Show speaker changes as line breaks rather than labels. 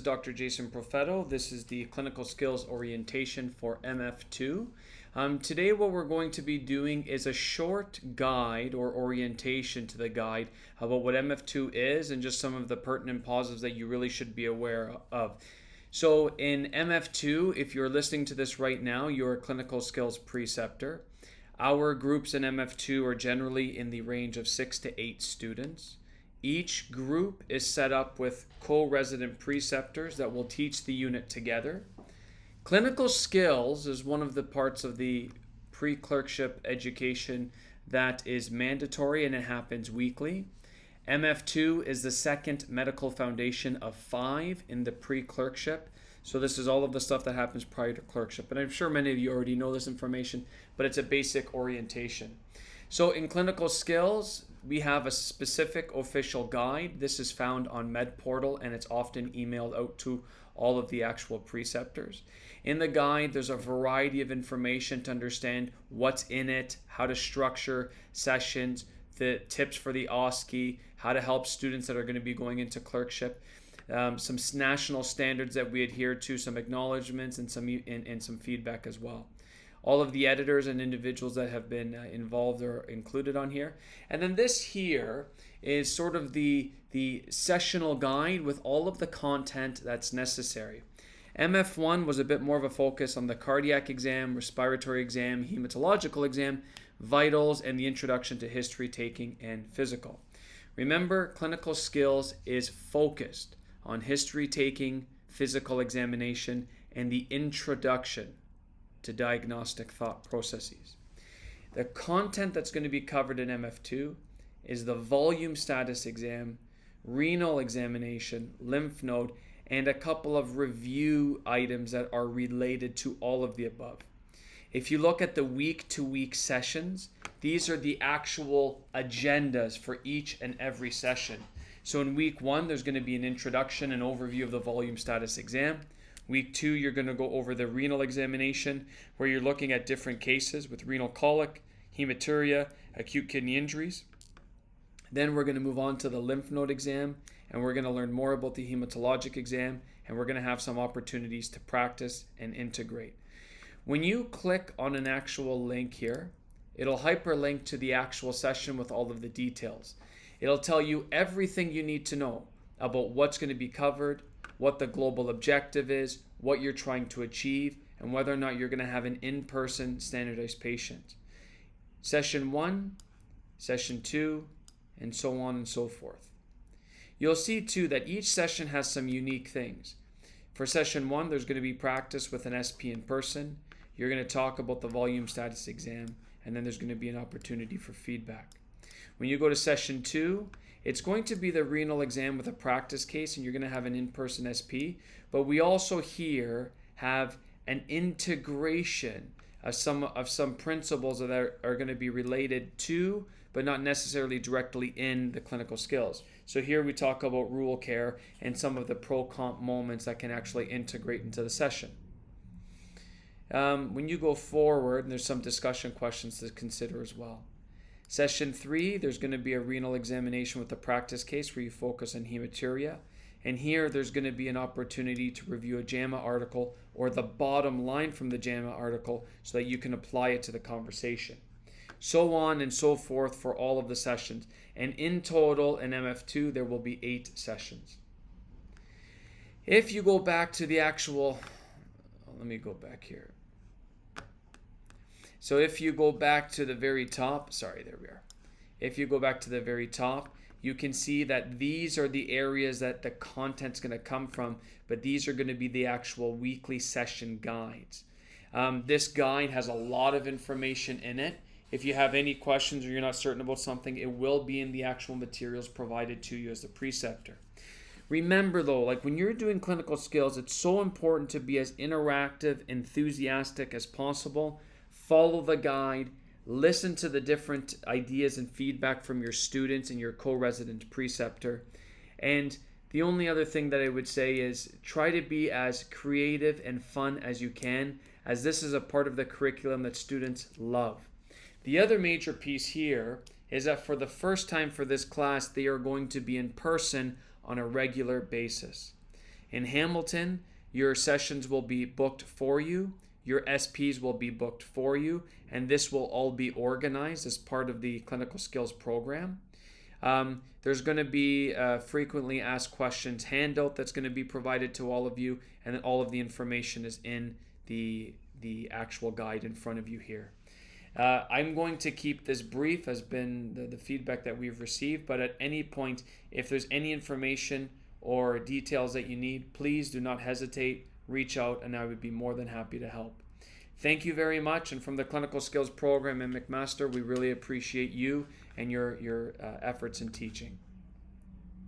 Dr. Jason Profetto. This is the Clinical Skills Orientation for MF2. Today what we're going to be doing is a short guide or orientation to the guide about what MF2 is and just some of the pertinent positives that you really should be aware of. So in MF2, if you're listening to this right now, you're a clinical skills preceptor. Our groups in MF2 are generally in the range of 6 to 8 students. Each group is set up with co-resident preceptors that will teach the unit together. Clinical skills is one of the parts of the pre-clerkship education that is mandatory and it happens weekly. MF2 is the second medical foundation of 5 in the pre-clerkship. So this is all of the stuff that happens prior to clerkship. And I'm sure many of you already know this information, but it's a basic orientation. So in clinical skills, we have a specific official guide. This is found on MedPortal and it's often emailed out to all of the actual preceptors. In the guide, there's a variety of information to understand what's in it, how to structure sessions, the tips for the OSCE, how to help students that are going to be going into clerkship, some national standards that we adhere to, some acknowledgments, and some feedback as well. All of the editors and individuals that have been involved are included on here. And then this here is sort of the sessional guide with all of the content that's necessary. MF1 was a bit more of a focus on the cardiac exam, respiratory exam, hematological exam, vitals, and the introduction to history taking and physical. Remember, clinical skills is focused on history taking, physical examination, and the introduction to diagnostic thought processes. The content that's going to be covered in MF2 is the volume status exam, renal examination, lymph node, and a couple of review items that are related to all of the above. If you look at the week-to-week sessions, these are the actual agendas for each and every session. So in week 1, there's going to be an introduction and overview of the volume status exam. Week 2, you're going to go over the renal examination where you're looking at different cases with renal colic, hematuria, acute kidney injuries. Then we're going to move on to the lymph node exam and we're going to learn more about the hematologic exam and we're going to have some opportunities to practice and integrate. When you click on an actual link here, it'll hyperlink to the actual session with all of the details. It'll tell you everything you need to know about what's going to be covered, what the global objective is, what you're trying to achieve, and whether or not you're going to have an in-person standardized patient. Session 1, Session 2, and so on and so forth. You'll see too that each session has some unique things. For Session 1, there's going to be practice with an SP in person. You're going to talk about the volume status exam, and then there's going to be an opportunity for feedback. When you go to Session 2, it's going to be the renal exam with a practice case, and you're going to have an in-person SP. But we also here have an integration of some principles that are going to be related to, but not necessarily directly in the clinical skills. So here we talk about rural care and some of the pro-comp moments that can actually integrate into the session. When you go forward, there's some discussion questions to consider as well. Session 3, there's going to be a renal examination with a practice case where you focus on hematuria. And here there's going to be an opportunity to review a JAMA article or the bottom line from the JAMA article so that you can apply it to the conversation. So on and so forth for all of the sessions. And in total in MF2, there will be 8 sessions. If you go back to the actual, let me go back here. So if you go back to the very top, there we are. If you go back to the very top, you can see that these are the areas that the content's going to come from, but these are going to be the actual weekly session guides. This guide has a lot of information in it. If you have any questions or you're not certain about something, it will be in the actual materials provided to you as the preceptor. Remember though, like when you're doing clinical skills, it's so important to be as interactive, enthusiastic as possible. Follow the guide, listen to the different ideas and feedback from your students and your co-resident preceptor. And the only other thing that I would say is try to be as creative and fun as you can, as this is a part of the curriculum that students love. The other major piece here is that for the first time for this class, they are going to be in person on a regular basis. In Hamilton, your sessions will be booked for you. Your SPs will be booked for you, and this will all be organized as part of the clinical skills program. There's going to be a frequently asked questions handout that's going to be provided to all of you, and then all of the information is in the actual guide in front of you here. I'm going to keep this brief, has been the feedback that we've received, but at any point, if there's any information or details that you need, please do not hesitate, reach out, and I would be more than happy to help. Thank you very much, and from the Clinical Skills Program in McMaster, we really appreciate you and your efforts in teaching.